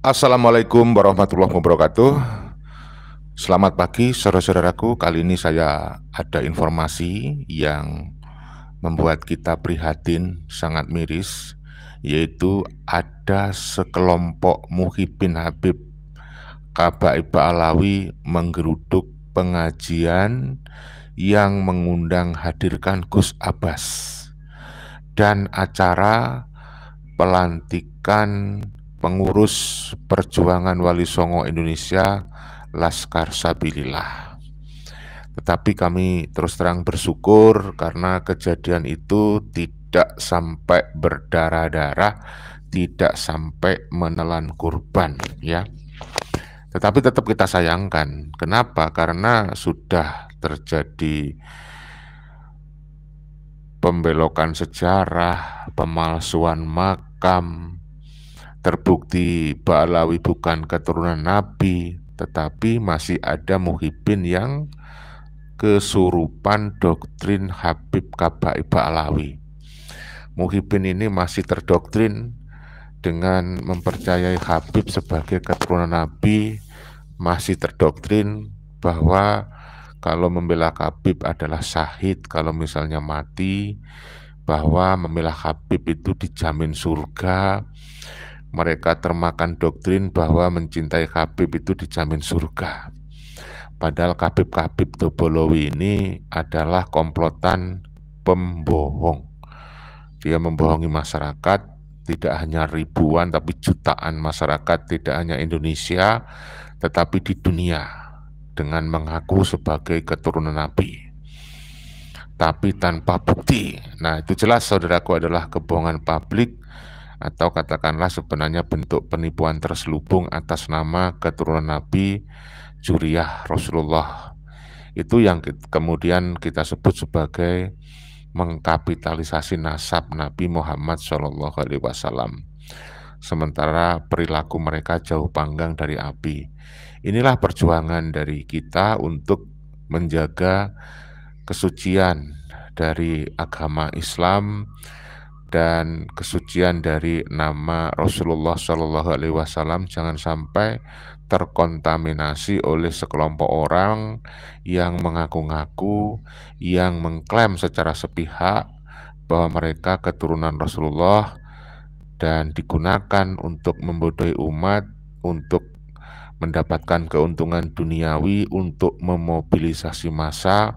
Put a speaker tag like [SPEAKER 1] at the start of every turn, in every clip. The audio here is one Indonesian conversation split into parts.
[SPEAKER 1] Assalamualaikum warahmatullahi wabarakatuh. Selamat pagi saudara-saudaraku. Kali ini saya ada informasi yang membuat kita prihatin, sangat miris, yaitu ada sekelompok muhibbin Habib Kabaib Alawi menggeruduk pengajian yang mengundang hadirkan Gus Abbas dan acara pelantikan pengurus perjuangan Wali Songo Indonesia Laskar Sabilillah. Tetapi kami terus terang bersyukur karena kejadian itu tidak sampai berdarah-darah, tidak sampai menelan korban, ya. Tetapi tetap kita sayangkan. Kenapa? Karena sudah terjadi pembelokan sejarah, pemalsuan makam, terbukti Ba'alawi bukan keturunan Nabi, tetapi masih ada muhibbin yang kesurupan doktrin Habib Kabaib Ba'alawi. Muhibbin ini masih terdoktrin dengan mempercayai Habib sebagai keturunan Nabi, masih terdoktrin bahwa kalau membela Habib adalah syahid, kalau misalnya mati, bahwa membela Habib itu dijamin surga. Mereka termakan doktrin bahwa mencintai Habib itu dijamin surga. Padahal Habib Dobolowi ini adalah komplotan pembohong. Dia membohongi masyarakat, tidak hanya ribuan tapi jutaan masyarakat, tidak hanya Indonesia, tetapi di dunia, dengan mengaku sebagai keturunan Nabi, tapi tanpa bukti. Nah, itu jelas saudaraku adalah kebohongan publik, atau katakanlah sebenarnya bentuk penipuan terselubung atas nama keturunan Nabi, Zuriyah Rasulullah. Itu yang kemudian kita sebut sebagai mengkapitalisasi nasab Nabi Muhammad SAW. Sementara perilaku mereka jauh panggang dari api. Inilah perjuangan dari kita untuk menjaga kesucian dari agama Islam dan kesucian dari nama Rasulullah SAW jangan sampai terkontaminasi oleh sekelompok orang yang mengaku-ngaku, yang mengklaim secara sepihak bahwa mereka keturunan Rasulullah dan digunakan untuk membodohi umat, untuk mendapatkan keuntungan duniawi, untuk memobilisasi massa,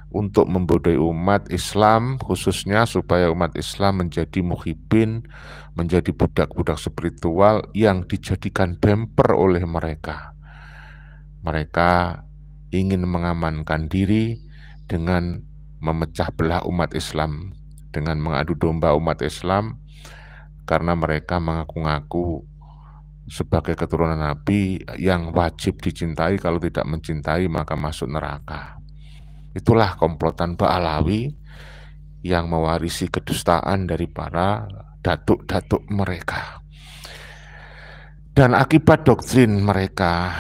[SPEAKER 1] untuk membodohi umat Islam, khususnya supaya umat Islam menjadi muhibbin, menjadi budak-budak spiritual yang dijadikan bemper oleh mereka. Mereka ingin mengamankan diri dengan memecah belah umat Islam, dengan mengadu domba umat Islam, karena mereka mengaku-ngaku sebagai keturunan Nabi yang wajib dicintai, kalau tidak mencintai maka masuk neraka. Itulah komplotan Ba'alawi yang mewarisi kedustaan dari para datuk-datuk mereka. Dan akibat doktrin mereka,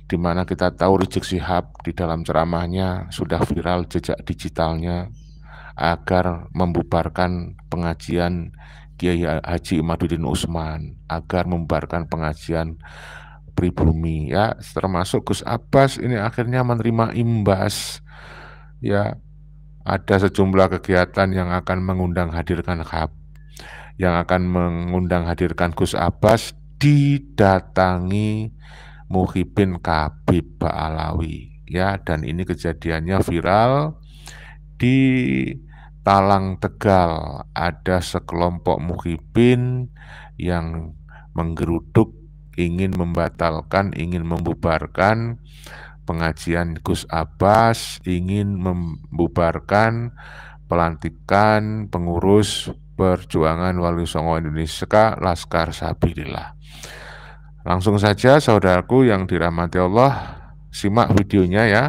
[SPEAKER 1] di mana kita tahu Rizik Syihab di dalam ceramahnya sudah viral jejak digitalnya agar membubarkan pengajian Kiai Haji Imaduddin Utsman, agar membubarkan pengajian pribumi, ya, termasuk Gus Abbas ini akhirnya menerima imbas. Ya, ada sejumlah kegiatan yang akan mengundang hadirkan Gus Abbas didatangi muhibbin Kabaib Ba'alawi, ya, dan ini kejadiannya viral di Talang Tegal. Ada sekelompok muhibbin yang menggeruduk, ingin membatalkan, ingin membubarkan pengajian Gus Abbas, ingin membubarkan pelantikan pengurus perjuangan Wali Songo Indonesia Laskar Sabilillah. Langsung saja saudaraku yang dirahmati Allah, simak videonya ya.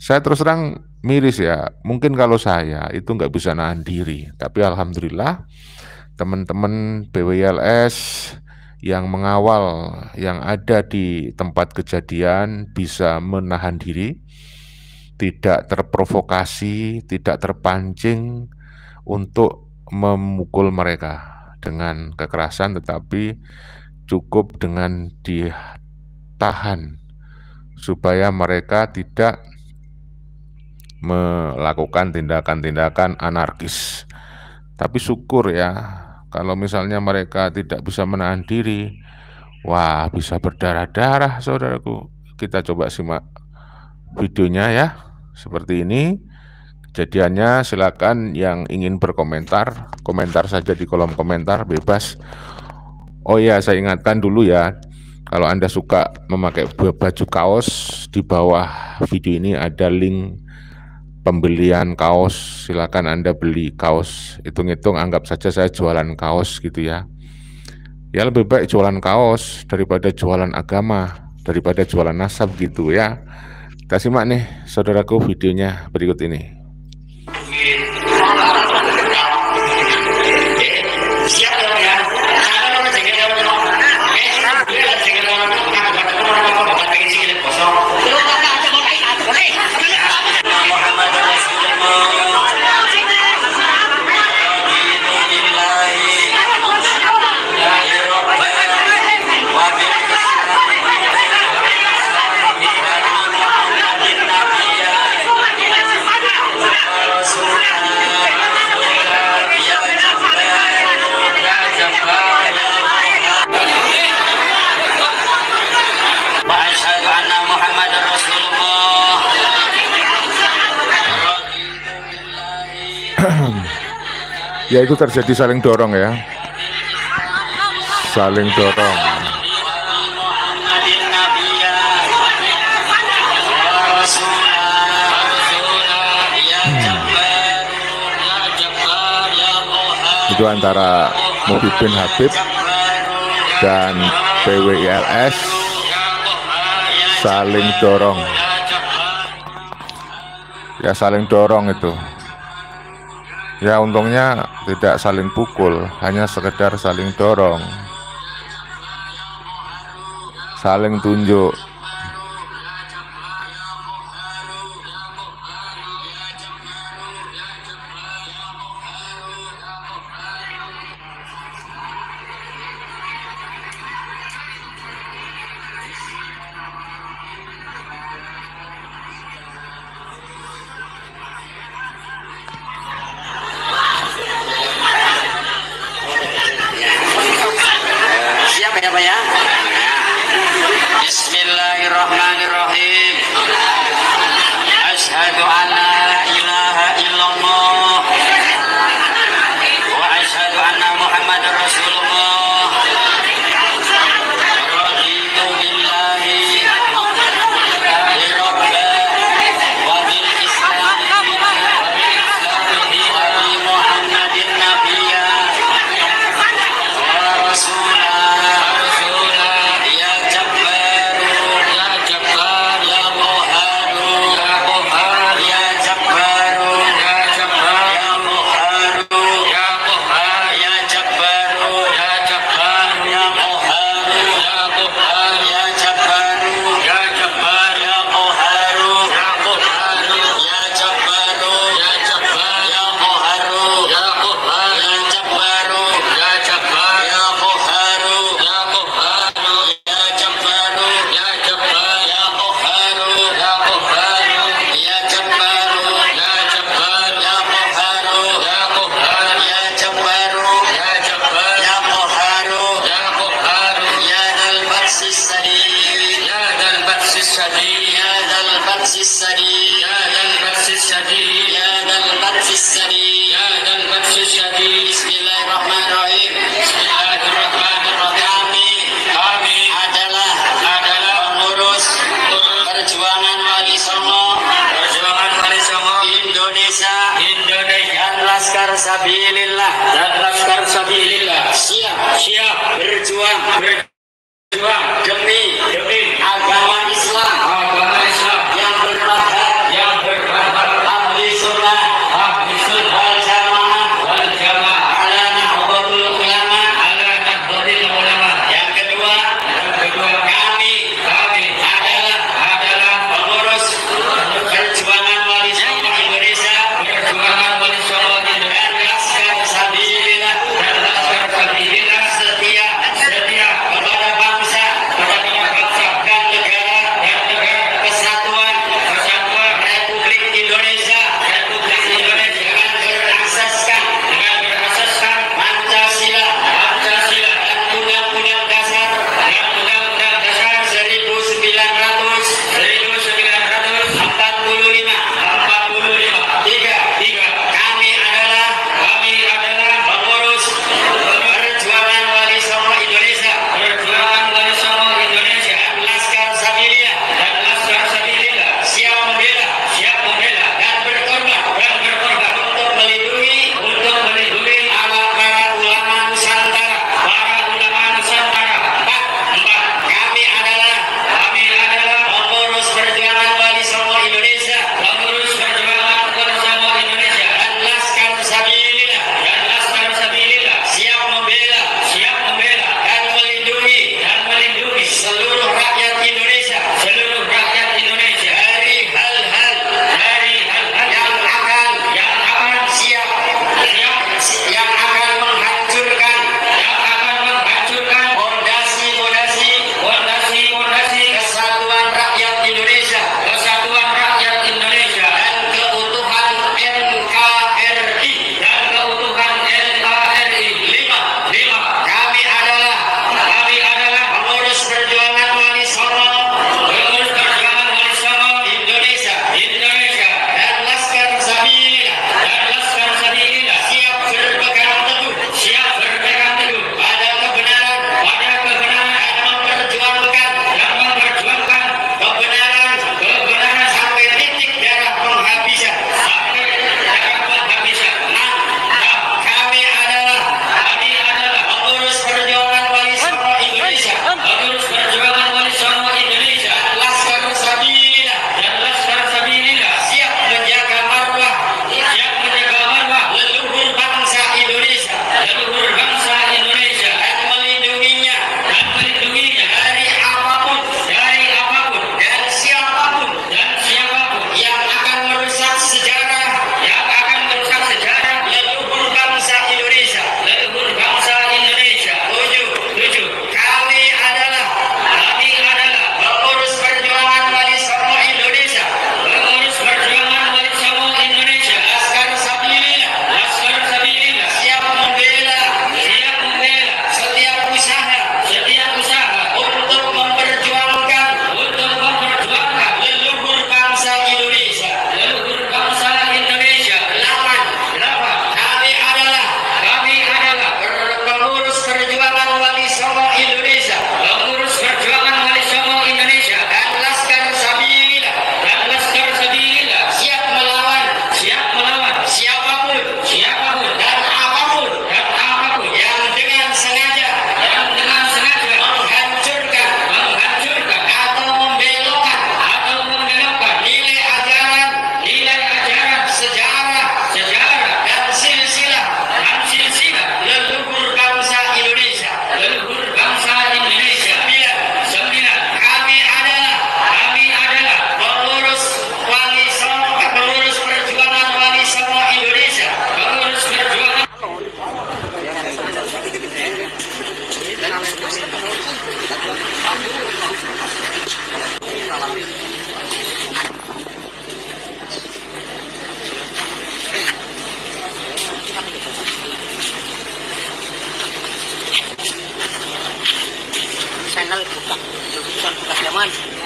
[SPEAKER 1] Saya terus terang miris ya, mungkin kalau saya itu nggak bisa nahan diri, tapi alhamdulillah teman-teman BWLS yang mengawal, yang ada di tempat kejadian bisa menahan diri, tidak terprovokasi, tidak terpancing untuk memukul mereka dengan kekerasan, tetapi cukup dengan ditahan supaya mereka tidak melakukan tindakan-tindakan anarkis. Tapi syukur ya, kalau misalnya mereka tidak bisa menahan diri, wah bisa berdarah-darah saudaraku. Kita coba simak videonya ya, seperti ini kejadiannya. Silakan yang ingin berkomentar, komentar saja di kolom komentar, bebas. Oh ya, saya ingatkan dulu ya, kalau Anda suka memakai baju kaos, di bawah video ini ada link pembelian kaos. Silakan Anda beli kaos, hitung-hitung anggap saja saya jualan kaos gitu ya. Ya lebih baik jualan kaos daripada jualan agama, daripada jualan nasab gitu ya. Kita simak nih saudaraku videonya berikut ini. Ya itu terjadi saling dorong ya, saling dorong. Itu antara Muhyiddin Habib dan PWILS saling dorong. Ya saling dorong itu. Ya untungnya tidak saling pukul, hanya sekedar saling dorong, saling tunjuk.
[SPEAKER 2] Bismillahirrahmanirrahim. Asyhadu an la ilaha illallah wa asyhadu anna Muhammadar Rasulullah. Raditu billahi rabban wa bil Islam Muhammadin nabiyya wa rasulah. Bismillahirrahmanirrahim. Kami adalah pengurus perjuangan Wali Songo Indonesia dan Laskar Sabilillah siap berjuang demi agama Islam yang bermartabat ahli sunnah wal jamaah ala nahdlatul ulama. Yang kedua kami adalah pengurus perjuangan Wali Songo Indonesia dan Laskar Sabilillah setia kepada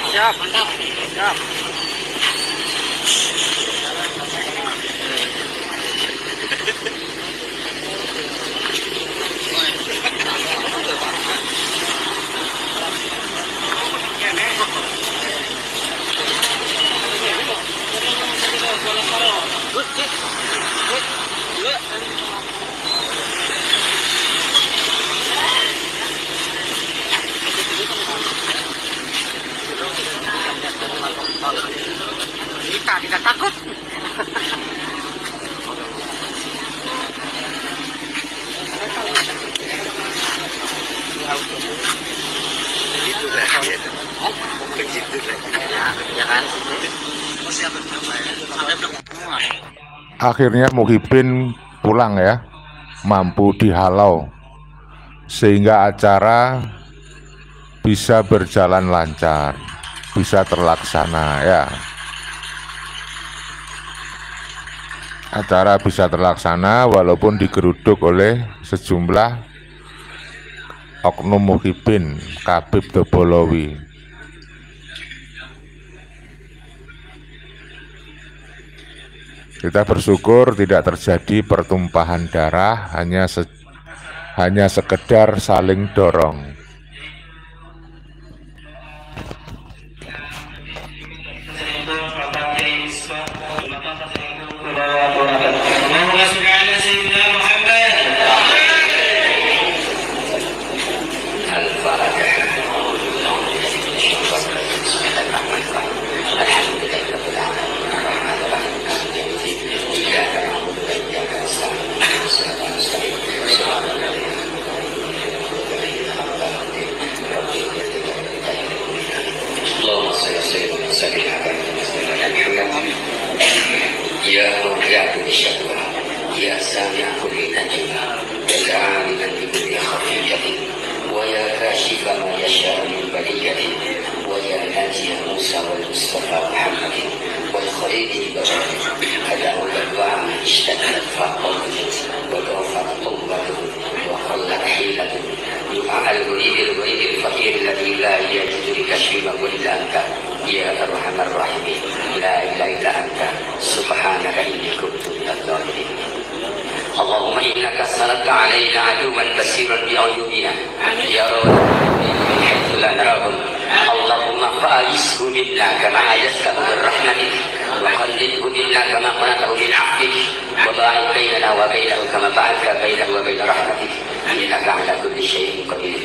[SPEAKER 2] Siap, mantap. Siap. Kita tidak takut.
[SPEAKER 1] Akhirnya Muhyiddin pulang ya, mampu dihalau sehingga acara bisa berjalan lancar, bisa terlaksana ya. Acara bisa terlaksana walaupun digeruduk oleh sejumlah oknum Muhyiddin, Khabib Dobolowi. Kita bersyukur tidak terjadi pertumpahan darah, hanya sekedar saling dorong.
[SPEAKER 2] يا مرجع بالشكوى يا سامع كل نجوى يا عالما بكل خفية ويا كاشف ما يشاء من بلية ويا ناجي موسى والمصطفى محمد والخليل إبراهيم أدعوك الدعاء اشتدت فقوله وضعفت قوته وقلت حيلته دعاء المريد المريد الفقير الذي لا يجد لكشفه إلا أنت يا أرحم الراحمين لا إله إلا أنت سبحانك إني كنت من الظالمين اللهم إنك سلطت علينا عدوا بصيرا بعيوننا يا رب من حيث لا نراهم اللهم فأيسه منا كما أيسته من رحمتك وقلبه منا كما قلته من عفوك وباعد بيننا وبينه كما باعدت بينه وبين رحمتك إنك على كل شيء قدير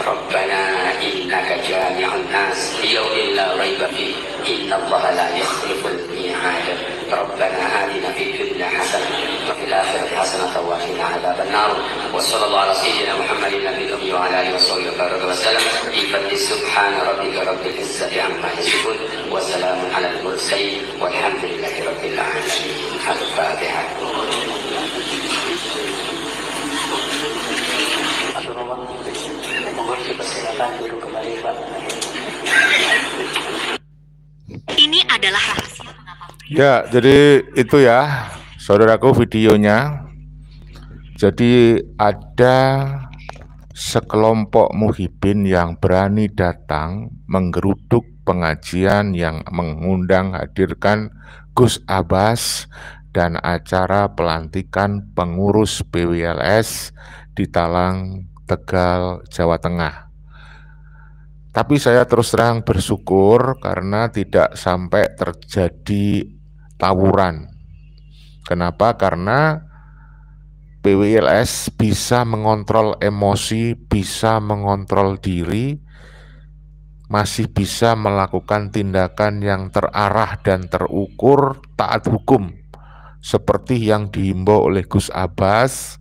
[SPEAKER 2] ربنا إنك جامع الناس ليوم لا ريب فيه إن الله لا يخلف الميعاد ربنا آتنا في الدنيا حسنة وفي الآخرة حسنة وقنا عذاب النار وصلى الله على سيدنا محمد النبي الأمي وعلى آله وصحبه وسلم بفضل سبحان ربك رب العزة عما يصفون وسلام على المرسلين والحمد لله رب العالمين الفاتحة.
[SPEAKER 3] Ini adalah rahasia.
[SPEAKER 1] Ya, jadi itu ya, saudaraku videonya. Jadi ada sekelompok Muhyiddin yang berani datang menggeruduk pengajian yang mengundang hadirkan Gus Abbas dan acara pelantikan pengurus PWLS di Talang, Tegal, Jawa Tengah. Tapi saya terus terang bersyukur karena tidak sampai terjadi tawuran. Kenapa? Karena PWLS bisa mengontrol emosi, bisa mengontrol diri, masih bisa melakukan tindakan yang terarah dan terukur, taat hukum, seperti yang dihimbau oleh Gus Abbas,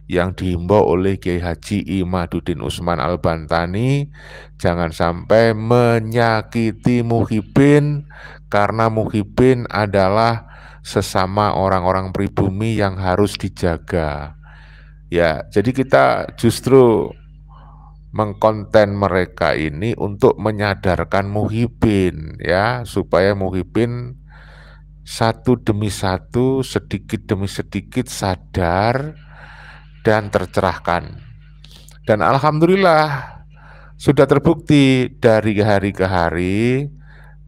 [SPEAKER 1] yang dihimbau oleh Kiai Haji Imaduddin Usman Al-Bantani. Jangan sampai menyakiti Muhyiddin, karena Muhyiddin adalah sesama orang-orang pribumi yang harus dijaga. Ya, jadi kita justru mengkonten mereka ini untuk menyadarkan Muhyiddin ya, supaya Muhyiddin satu demi satu, sedikit demi sedikit sadar dan tercerahkan. Dan alhamdulillah Sudah terbukti dari hari ke hari,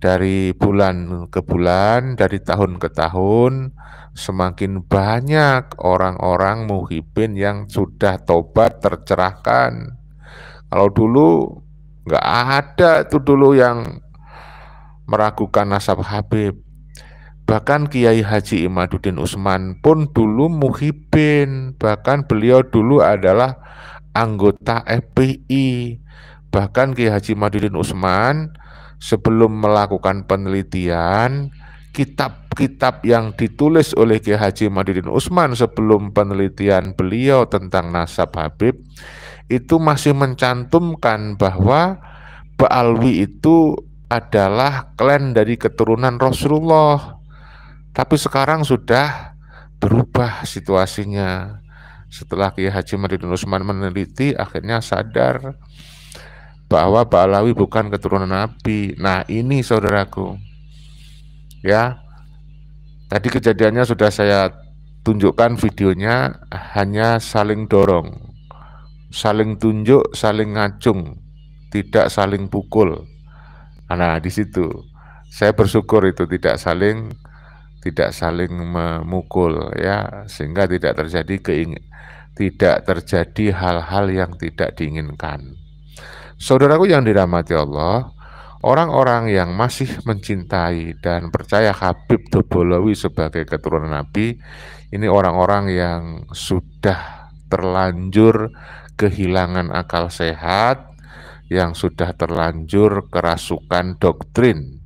[SPEAKER 1] dari bulan ke bulan, dari tahun ke tahun, semakin banyak orang-orang muhibin yang sudah tobat tercerahkan. Kalau dulu nggak ada tuh dulu yang meragukan nasab Habib. Bahkan Kiai Haji Imaduddin Utsman pun dulu muhibin. Bahkan beliau dulu adalah anggota FPI. Bahkan Kiai Haji Imaduddin Utsman sebelum melakukan penelitian, kitab-kitab yang ditulis oleh Kiai Haji Imaduddin Utsman sebelum penelitian beliau tentang nasab Habib itu masih mencantumkan bahwa Ba'alwi itu adalah klan dari keturunan Rasulullah. Tapi sekarang sudah berubah situasinya. Setelah Kiai Haji Imaduddin Utsman meneliti, akhirnya sadar bahwa Ba'alawi bukan keturunan Nabi. Nah, ini saudaraku, ya, tadi kejadiannya sudah saya tunjukkan videonya, hanya saling dorong, saling tunjuk, saling ngacung, tidak saling pukul. Nah, di situ saya bersyukur itu tidak saling memukul, ya, sehingga tidak terjadi hal-hal yang tidak diinginkan. Saudaraku yang dirahmati Allah, orang-orang yang masih mencintai dan percaya Habib Dobolowi sebagai keturunan Nabi, ini orang-orang yang sudah terlanjur kehilangan akal sehat, yang sudah terlanjur kerasukan doktrin,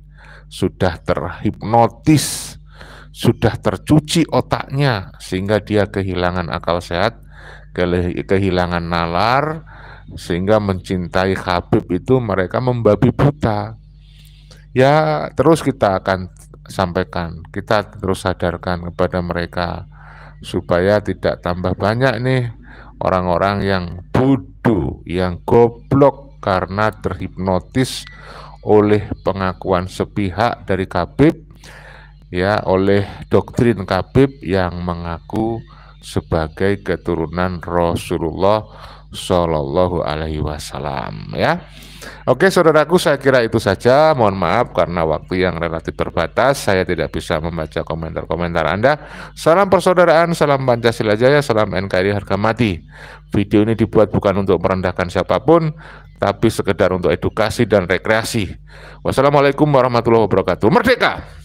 [SPEAKER 1] sudah terhipnotis, sudah tercuci otaknya sehingga dia kehilangan akal sehat, kehilangan nalar, sehingga mencintai Habib itu mereka membabi buta. Ya, terus kita akan sampaikan, kita terus sadarkan kepada mereka supaya tidak tambah banyak nih orang-orang yang bodoh, yang goblok karena terhipnotis oleh pengakuan sepihak dari Habib, ya, oleh doktrin Habib yang mengaku sebagai keturunan Rasulullah Shallallahu Alaihi Wasallam, ya. Oke saudaraku, saya kira itu saja. Mohon maaf karena waktu yang relatif terbatas, saya tidak bisa membaca komentar-komentar Anda. Salam persaudaraan, salam Pancasila Jaya, salam NKRI harga mati. Video ini dibuat bukan untuk merendahkan siapapun, tapi sekedar untuk edukasi dan rekreasi. Wassalamualaikum warahmatullahi wabarakatuh. Merdeka!